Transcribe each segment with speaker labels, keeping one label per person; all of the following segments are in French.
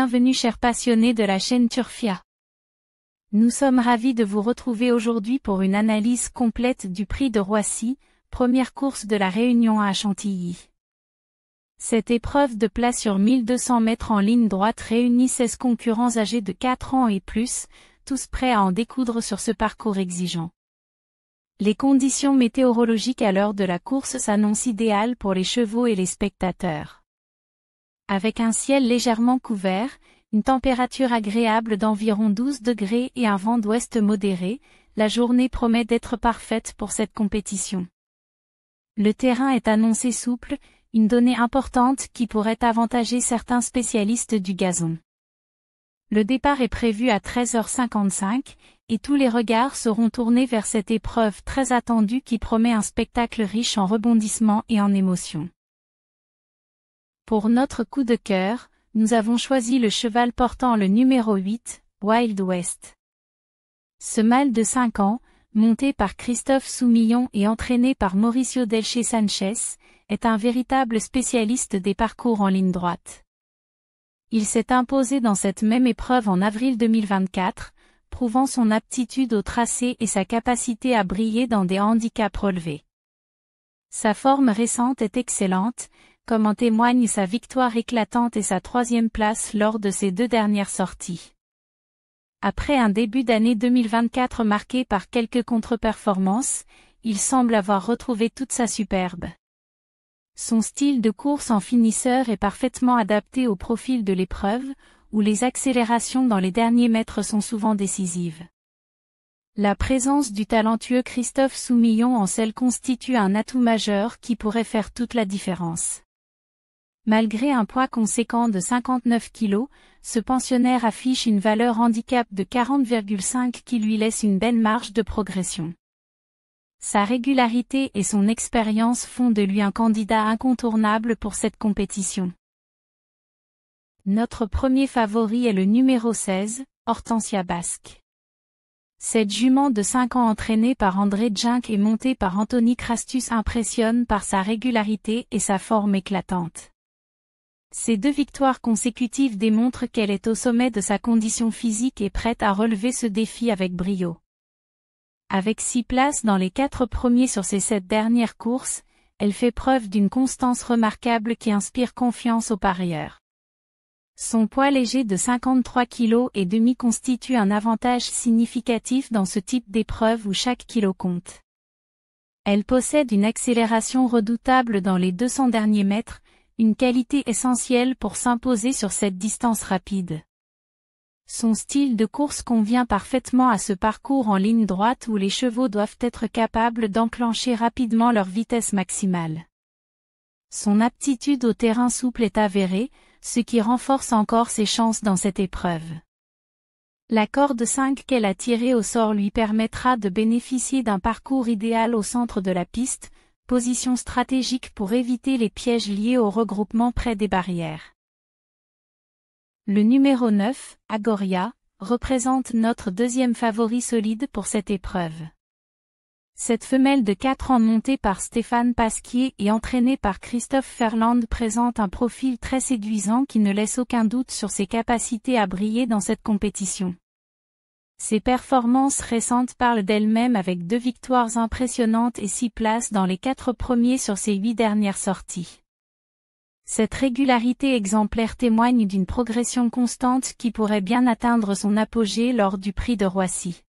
Speaker 1: Bienvenue chers passionnés de la chaîne Turfia. Nous sommes ravis de vous retrouver aujourd'hui pour une analyse complète du Prix de Roissy, première course de la Réunion à Chantilly. Cette épreuve de plat sur 1200 mètres en ligne droite réunit 16 concurrents âgés de 4 ans et plus, tous prêts à en découdre sur ce parcours exigeant. Les conditions météorologiques à l'heure de la course s'annoncent idéales pour les chevaux et les spectateurs. Avec un ciel légèrement couvert, une température agréable d'environ 12 degrés et un vent d'ouest modéré, la journée promet d'être parfaite pour cette compétition. Le terrain est annoncé souple, une donnée importante qui pourrait avantager certains spécialistes du gazon. Le départ est prévu à 13h55, et tous les regards seront tournés vers cette épreuve très attendue qui promet un spectacle riche en rebondissements et en émotions. Pour notre coup de cœur, nous avons choisi le cheval portant le numéro 8, Wild West. Ce mâle de 5 ans, monté par Christophe Soumillon et entraîné par Mauricio Delche Sanchez, est un véritable spécialiste des parcours en ligne droite. Il s'est imposé dans cette même épreuve en avril 2024, prouvant son aptitude au tracé et sa capacité à briller dans des handicaps relevés. Sa forme récente est excellente, comme en témoigne sa victoire éclatante et sa 3e place lors de ses 2 dernières sorties. Après un début d'année 2024 marqué par quelques contre-performances, il semble avoir retrouvé toute sa superbe. Son style de course en finisseur est parfaitement adapté au profil de l'épreuve, où les accélérations dans les derniers mètres sont souvent décisives. La présence du talentueux Christophe Soumillon en selle constitue un atout majeur qui pourrait faire toute la différence. Malgré un poids conséquent de 59 kg, ce pensionnaire affiche une valeur handicap de 40,5 qui lui laisse une belle marge de progression. Sa régularité et son expérience font de lui un candidat incontournable pour cette compétition. Notre premier favori est le numéro 16, Hortensia Basque. Cette jument de 5 ans entraînée par André Djink et montée par Anthony Crastus impressionne par sa régularité et sa forme éclatante. Ces 2 victoires consécutives démontrent qu'elle est au sommet de sa condition physique et prête à relever ce défi avec brio. Avec 6 places dans les 4 premiers sur ses 7 dernières courses, elle fait preuve d'une constance remarquable qui inspire confiance aux parieurs. Son poids léger de 53 kg et demi constitue un avantage significatif dans ce type d'épreuve où chaque kilo compte. Elle possède une accélération redoutable dans les 200 derniers mètres, une qualité essentielle pour s'imposer sur cette distance rapide. Son style de course convient parfaitement à ce parcours en ligne droite où les chevaux doivent être capables d'enclencher rapidement leur vitesse maximale. Son aptitude au terrain souple est avérée, ce qui renforce encore ses chances dans cette épreuve. La corde 5 qu'elle a tirée au sort lui permettra de bénéficier d'un parcours idéal au centre de la piste, position stratégique pour éviter les pièges liés au regroupement près des barrières. Le numéro 9, Agoria, représente notre 2e favori solide pour cette épreuve. Cette femelle de 4 ans montée par Stéphane Pasquier et entraînée par Christophe Ferland présente un profil très séduisant qui ne laisse aucun doute sur ses capacités à briller dans cette compétition. Ses performances récentes parlent d'elles-mêmes avec 2 victoires impressionnantes et 6 places dans les 4 premiers sur ses 8 dernières sorties. Cette régularité exemplaire témoigne d'une progression constante qui pourrait bien atteindre son apogée lors du Prix de Roissy.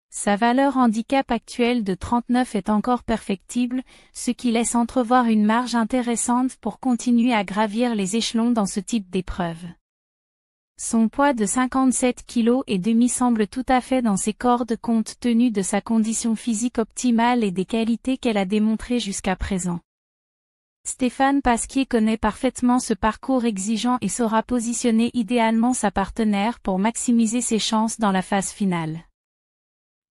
Speaker 1: Sa valeur handicap actuelle de 39 est encore perfectible, ce qui laisse entrevoir une marge intéressante pour continuer à gravir les échelons dans ce type d'épreuve. Son poids de 57 kg et demi semble tout à fait dans ses cordes compte tenu de sa condition physique optimale et des qualités qu'elle a démontrées jusqu'à présent. Stéphane Pasquier connaît parfaitement ce parcours exigeant et saura positionner idéalement sa partenaire pour maximiser ses chances dans la phase finale.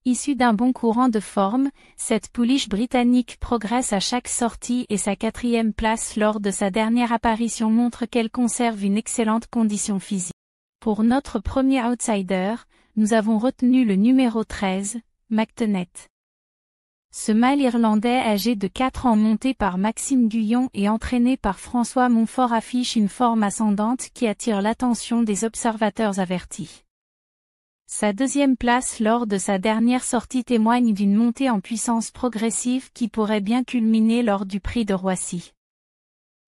Speaker 1: Issue d'un bon courant de forme, cette pouliche britannique progresse à chaque sortie et sa 4e place lors de sa dernière apparition montre qu'elle conserve une excellente condition physique. Pour notre premier outsider, nous avons retenu le numéro 13, McTenette. Ce mâle irlandais âgé de 4 ans monté par Maxime Guyon et entraîné par François Montfort affiche une forme ascendante qui attire l'attention des observateurs avertis. Sa deuxième place lors de sa dernière sortie témoigne d'une montée en puissance progressive qui pourrait bien culminer lors du Prix de Roissy.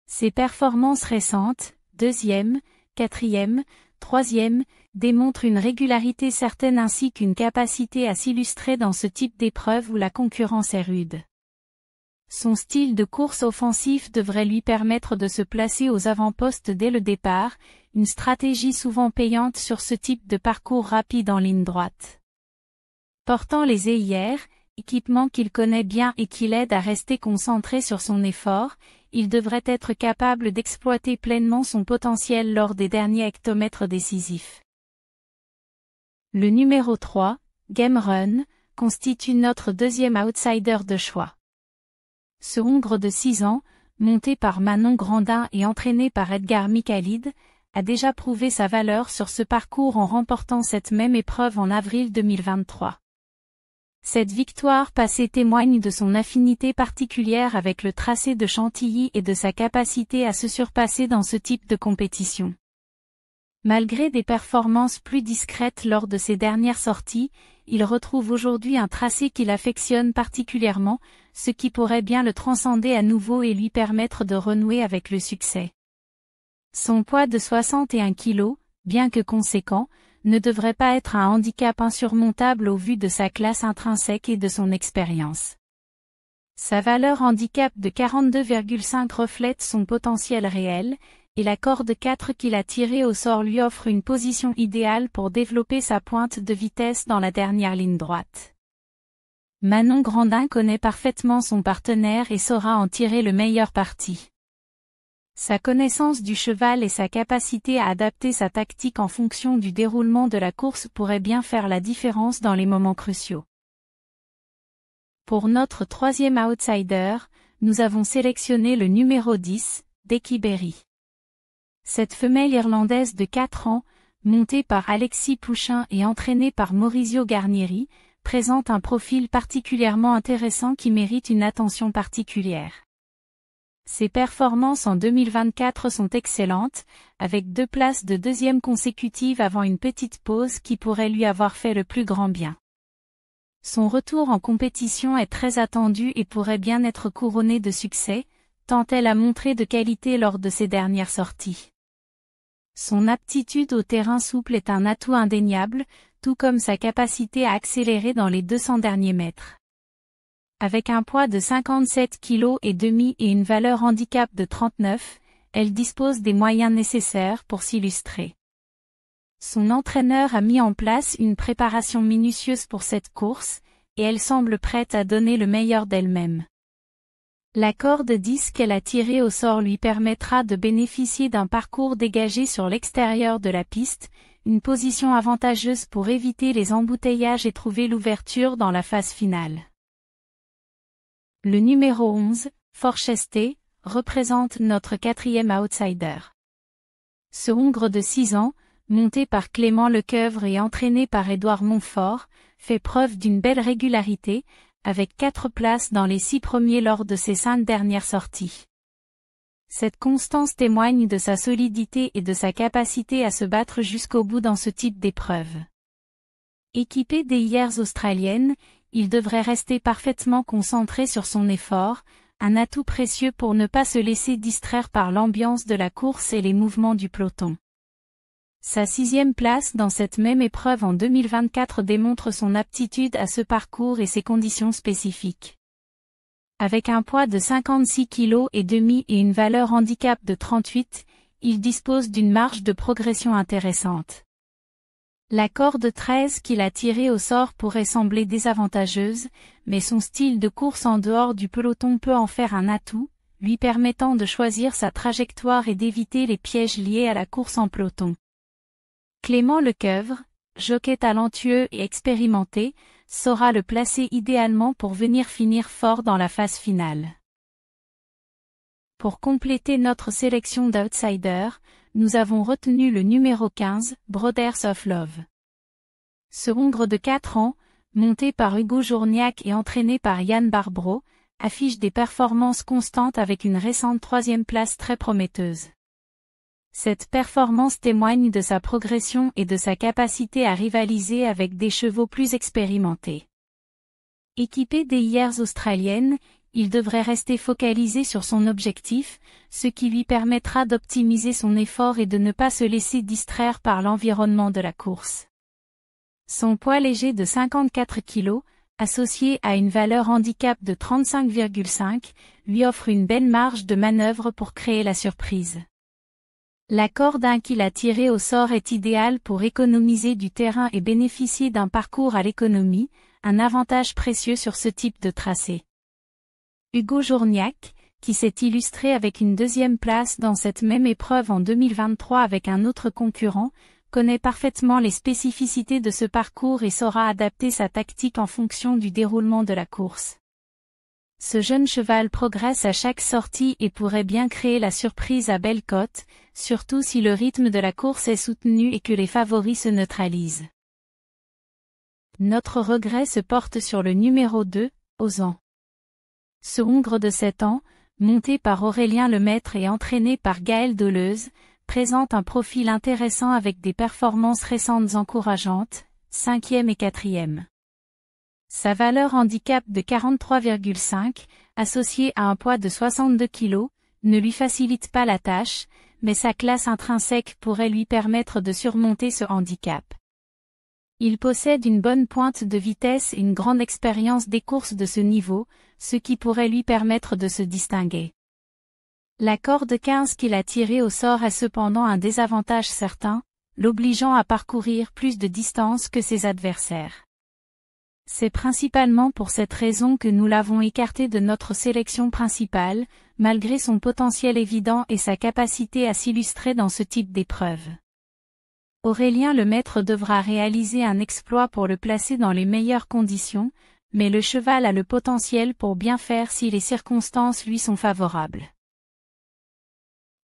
Speaker 1: Ses performances récentes, deuxième, quatrième, troisième, démontrent une régularité certaine ainsi qu'une capacité à s'illustrer dans ce type d'épreuve où la concurrence est rude. Son style de course offensif devrait lui permettre de se placer aux avant-postes dès le départ, une stratégie souvent payante sur ce type de parcours rapide en ligne droite. Portant les œillères, équipement qu'il connaît bien et qui l'aide à rester concentré sur son effort, il devrait être capable d'exploiter pleinement son potentiel lors des derniers hectomètres décisifs. Le numéro 3, Game Run, constitue notre deuxième outsider de choix. Ce Hongre de 6 ans, monté par Manon Grandin et entraîné par Edgar Michaelid, a déjà prouvé sa valeur sur ce parcours en remportant cette même épreuve en avril 2023. Cette victoire passée témoigne de son affinité particulière avec le tracé de Chantilly et de sa capacité à se surpasser dans ce type de compétition. Malgré des performances plus discrètes lors de ses dernières sorties, il retrouve aujourd'hui un tracé qu'il affectionne particulièrement, ce qui pourrait bien le transcender à nouveau et lui permettre de renouer avec le succès. Son poids de 61 kg, bien que conséquent, ne devrait pas être un handicap insurmontable au vu de sa classe intrinsèque et de son expérience. Sa valeur handicap de 42,5 reflète son potentiel réel, et la corde 4 qu'il a tirée au sort lui offre une position idéale pour développer sa pointe de vitesse dans la dernière ligne droite. Manon Grandin connaît parfaitement son partenaire et saura en tirer le meilleur parti. Sa connaissance du cheval et sa capacité à adapter sa tactique en fonction du déroulement de la course pourraient bien faire la différence dans les moments cruciaux. Pour notre troisième outsider, nous avons sélectionné le numéro 10, Becky Berry. Cette femelle irlandaise de 4 ans, montée par Alexis Pouchin et entraînée par Maurizio Garnieri, présente un profil particulièrement intéressant qui mérite une attention particulière. Ses performances en 2024 sont excellentes, avec 2 places de deuxième consécutives avant une petite pause qui pourrait lui avoir fait le plus grand bien. Son retour en compétition est très attendu et pourrait bien être couronné de succès, tant elle a montré de qualité lors de ses dernières sorties. Son aptitude au terrain souple est un atout indéniable, tout comme sa capacité à accélérer dans les 200 derniers mètres. Avec un poids de 57,5 kg et une valeur handicap de 39, elle dispose des moyens nécessaires pour s'illustrer. Son entraîneur a mis en place une préparation minutieuse pour cette course, et elle semble prête à donner le meilleur d'elle-même. La corde 10 qu'elle a tirée au sort lui permettra de bénéficier d'un parcours dégagé sur l'extérieur de la piste, une position avantageuse pour éviter les embouteillages et trouver l'ouverture dans la phase finale. Le numéro 11, Forchesté, représente notre quatrième outsider. Ce Hongre de 6 ans, monté par Clément Lecoeuvre et entraîné par Édouard Montfort, fait preuve d'une belle régularité, avec 4 places dans les 6 premiers lors de ses 5 dernières sorties. Cette constance témoigne de sa solidité et de sa capacité à se battre jusqu'au bout dans ce type d'épreuve. Équipé d'œillères australiennes, il devrait rester parfaitement concentré sur son effort, un atout précieux pour ne pas se laisser distraire par l'ambiance de la course et les mouvements du peloton. Sa 6e place dans cette même épreuve en 2024 démontre son aptitude à ce parcours et ses conditions spécifiques. Avec un poids de 56,5 kg et une valeur handicap de 38, il dispose d'une marge de progression intéressante. La corde 13 qu'il a tirée au sort pourrait sembler désavantageuse, mais son style de course en dehors du peloton peut en faire un atout, lui permettant de choisir sa trajectoire et d'éviter les pièges liés à la course en peloton. Clément Lecoeuvre, jockey talentueux et expérimenté, saura le placer idéalement pour venir finir fort dans la phase finale. Pour compléter notre sélection d'outsiders, nous avons retenu le numéro 15, Brothers of Love. Ce Hongre de 4 ans, monté par Hugo Journiac et entraîné par Yann Barbro, affiche des performances constantes avec une récente 3e place très prometteuse. Cette performance témoigne de sa progression et de sa capacité à rivaliser avec des chevaux plus expérimentés. Équipé d'hélières australiennes, il devrait rester focalisé sur son objectif, ce qui lui permettra d'optimiser son effort et de ne pas se laisser distraire par l'environnement de la course. Son poids léger de 54 kg, associé à une valeur handicap de 35,5, lui offre une belle marge de manœuvre pour créer la surprise. La corde qu'il a tirée au sort est idéale pour économiser du terrain et bénéficier d'un parcours à l'économie, un avantage précieux sur ce type de tracé. Hugo Journiac, qui s'est illustré avec une 2e place dans cette même épreuve en 2023 avec un autre concurrent, connaît parfaitement les spécificités de ce parcours et saura adapter sa tactique en fonction du déroulement de la course. Ce jeune cheval progresse à chaque sortie et pourrait bien créer la surprise à belle cote, surtout si le rythme de la course est soutenu et que les favoris se neutralisent. Notre regret se porte sur le numéro 2, Ozan. Ce Hongre de 7 ans, monté par Aurélien Lemaître et entraîné par Gaël Deleuze, présente un profil intéressant avec des performances récentes encourageantes, 5e et 4e. Sa valeur handicap de 43,5, associée à un poids de 62 kg, ne lui facilite pas la tâche, mais sa classe intrinsèque pourrait lui permettre de surmonter ce handicap. Il possède une bonne pointe de vitesse et une grande expérience des courses de ce niveau, ce qui pourrait lui permettre de se distinguer. La corde 15 qu'il a tirée au sort a cependant un désavantage certain, l'obligeant à parcourir plus de distance que ses adversaires. C'est principalement pour cette raison que nous l'avons écarté de notre sélection principale, malgré son potentiel évident et sa capacité à s'illustrer dans ce type d'épreuve. Aurélien Lemaître devra réaliser un exploit pour le placer dans les meilleures conditions, mais le cheval a le potentiel pour bien faire si les circonstances lui sont favorables.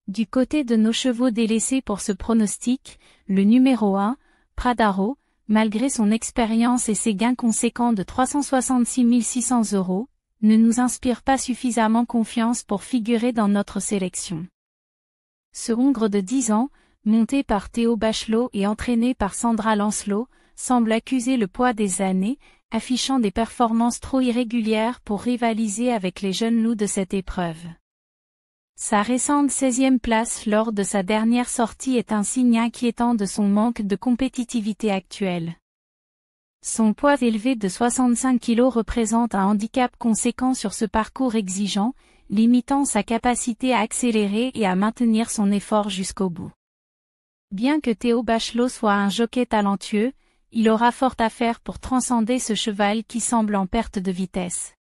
Speaker 1: Du côté de nos chevaux délaissés pour ce pronostic, le numéro 1, Pradaro, malgré son expérience et ses gains conséquents de 366 600 €, ne nous inspire pas suffisamment confiance pour figurer dans notre sélection. Ce Hongre de 10 ans, monté par Théo Bachelot et entraîné par Sandra Lancelot, semble accuser le poids des années, affichant des performances trop irrégulières pour rivaliser avec les jeunes loups de cette épreuve. Sa récente 16e place lors de sa dernière sortie est un signe inquiétant de son manque de compétitivité actuelle. Son poids élevé de 65 kg représente un handicap conséquent sur ce parcours exigeant, limitant sa capacité à accélérer et à maintenir son effort jusqu'au bout. Bien que Théo Bachelot soit un jockey talentueux, il aura fort à faire pour transcender ce cheval qui semble en perte de vitesse.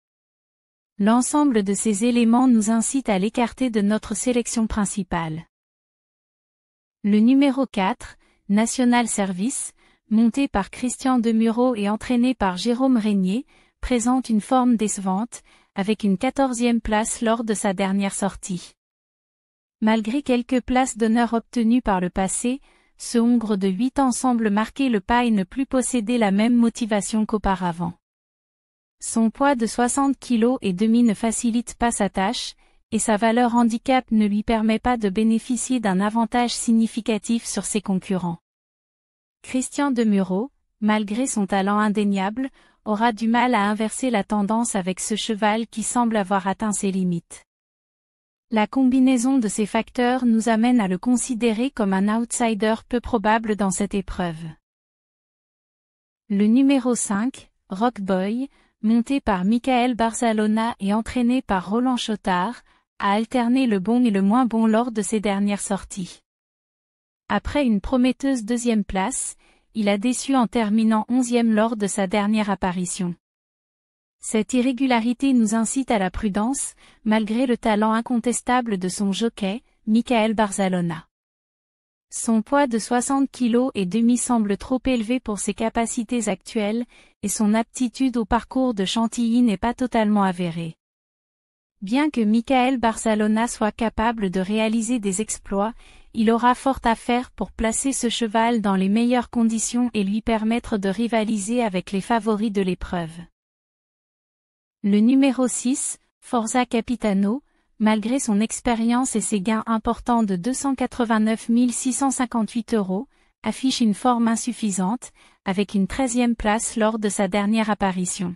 Speaker 1: L'ensemble de ces éléments nous incite à l'écarter de notre sélection principale. Le numéro 4, National Service, monté par Christian Demuro et entraîné par Jérôme Régnier, présente une forme décevante, avec une 14e place lors de sa dernière sortie. Malgré quelques places d'honneur obtenues par le passé, ce Hongre de 8 ans semble marquer le pas et ne plus posséder la même motivation qu'auparavant. Son poids de 60 kg et demi ne facilite pas sa tâche, et sa valeur handicap ne lui permet pas de bénéficier d'un avantage significatif sur ses concurrents. Christian Demuro, malgré son talent indéniable, aura du mal à inverser la tendance avec ce cheval qui semble avoir atteint ses limites. La combinaison de ces facteurs nous amène à le considérer comme un outsider peu probable dans cette épreuve. Le numéro 5, Rock Boy, monté par Michael Barzalona et entraîné par Roland Chotard, a alterné le bon et le moins bon lors de ses dernières sorties. Après une prometteuse 2e place, il a déçu en terminant 11e lors de sa dernière apparition. Cette irrégularité nous incite à la prudence, malgré le talent incontestable de son jockey, Michael Barzalona. Son poids de 60 kg et demi semble trop élevé pour ses capacités actuelles, et son aptitude au parcours de Chantilly n'est pas totalement avérée. Bien que Michael Barcelona soit capable de réaliser des exploits, il aura fort à faire pour placer ce cheval dans les meilleures conditions et lui permettre de rivaliser avec les favoris de l'épreuve. Le numéro 6, Forza Capitano, malgré son expérience et ses gains importants de 289 658 €, affiche une forme insuffisante, avec une 13e place lors de sa dernière apparition.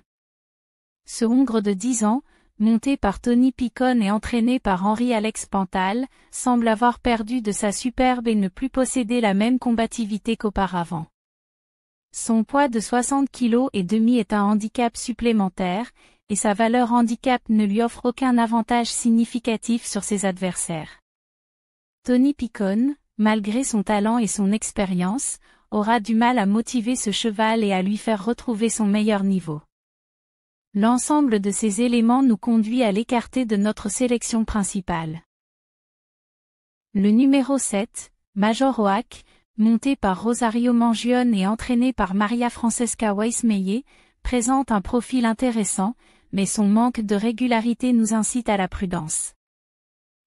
Speaker 1: Ce Hongre de 10 ans, monté par Tony Picon et entraîné par Henri-Alex Pantal, semble avoir perdu de sa superbe et ne plus posséder la même combativité qu'auparavant. Son poids de 60 kg et demi est un handicap supplémentaire, et sa valeur handicap ne lui offre aucun avantage significatif sur ses adversaires. Tony Picon, malgré son talent et son expérience, aura du mal à motiver ce cheval et à lui faire retrouver son meilleur niveau. L'ensemble de ces éléments nous conduit à l'écarter de notre sélection principale. Le numéro 7, Major Oak, monté par Rosario Mangione et entraîné par Maria Francesca Weissmeyer, présente un profil intéressant, mais son manque de régularité nous incite à la prudence.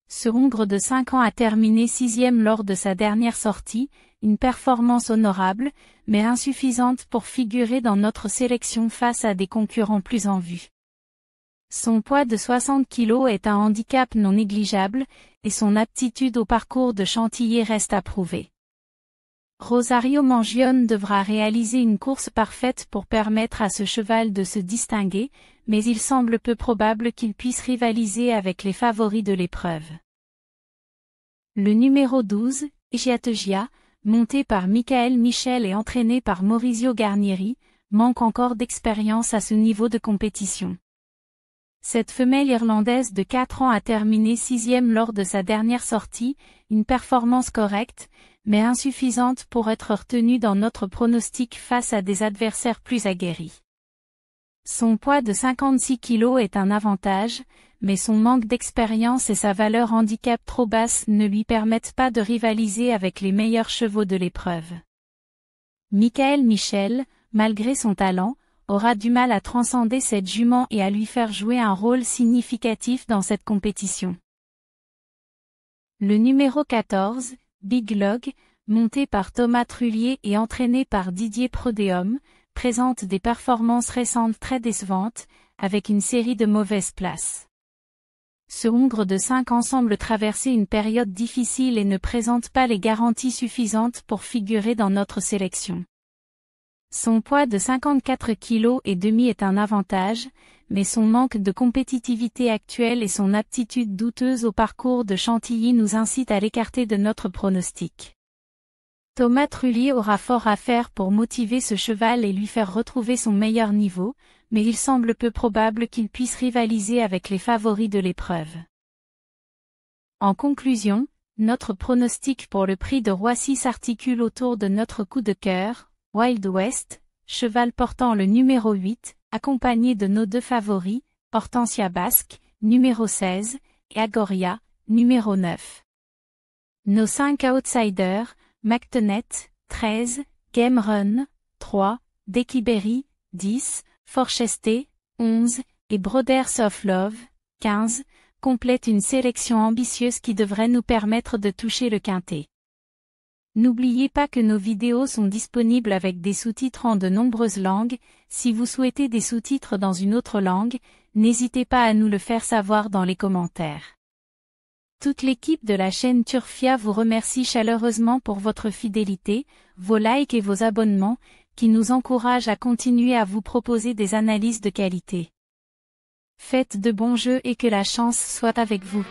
Speaker 1: Ce Hongre de 5 ans a terminé 6e lors de sa dernière sortie, une performance honorable, mais insuffisante pour figurer dans notre sélection face à des concurrents plus en vue. Son poids de 60 kg est un handicap non négligeable, et son aptitude au parcours de Chantilly reste à prouver. Rosario Mangione devra réaliser une course parfaite pour permettre à ce cheval de se distinguer, mais il semble peu probable qu'il puisse rivaliser avec les favoris de l'épreuve. Le numéro 12, Giategia, monté par Michael Michel et entraîné par Maurizio Garnieri, manque encore d'expérience à ce niveau de compétition. Cette femelle irlandaise de 4 ans a terminé 6e lors de sa dernière sortie, une performance correcte, mais insuffisante pour être retenue dans notre pronostic face à des adversaires plus aguerris. Son poids de 56 kg est un avantage, mais son manque d'expérience et sa valeur handicap trop basse ne lui permettent pas de rivaliser avec les meilleurs chevaux de l'épreuve. Michael Michel, malgré son talent, aura du mal à transcender cette jument et à lui faire jouer un rôle significatif dans cette compétition. Le numéro 14, Big Log, monté par Thomas Trullier et entraîné par Didier Prodéum, présente des performances récentes très décevantes, avec une série de mauvaises places. Ce Hongre de 5 ans semble traverser une période difficile et ne présente pas les garanties suffisantes pour figurer dans notre sélection. Son poids de 54 kg et demi est un avantage, mais son manque de compétitivité actuelle et son aptitude douteuse au parcours de Chantilly nous incitent à l'écarter de notre pronostic. Thomas Trullier aura fort à faire pour motiver ce cheval et lui faire retrouver son meilleur niveau, mais il semble peu probable qu'il puisse rivaliser avec les favoris de l'épreuve. En conclusion, notre pronostic pour le prix de Roissy s'articule autour de notre coup de cœur, Wild West, cheval portant le numéro 8, accompagné de nos 2 favoris, Hortensia Basque, numéro 16, et Agoria, numéro 9. Nos 5 outsiders, McTonet, 13, Game Run, 3, Dekiberry, 10, Forchesté, 11, et Brothers of Love, 15, complètent une sélection ambitieuse qui devrait nous permettre de toucher le quintet. N'oubliez pas que nos vidéos sont disponibles avec des sous-titres en de nombreuses langues. Si vous souhaitez des sous-titres dans une autre langue, n'hésitez pas à nous le faire savoir dans les commentaires. Toute l'équipe de la chaîne Turfia vous remercie chaleureusement pour votre fidélité, vos likes et vos abonnements, qui nous encouragent à continuer à vous proposer des analyses de qualité. Faites de bons jeux et que la chance soit avec vous.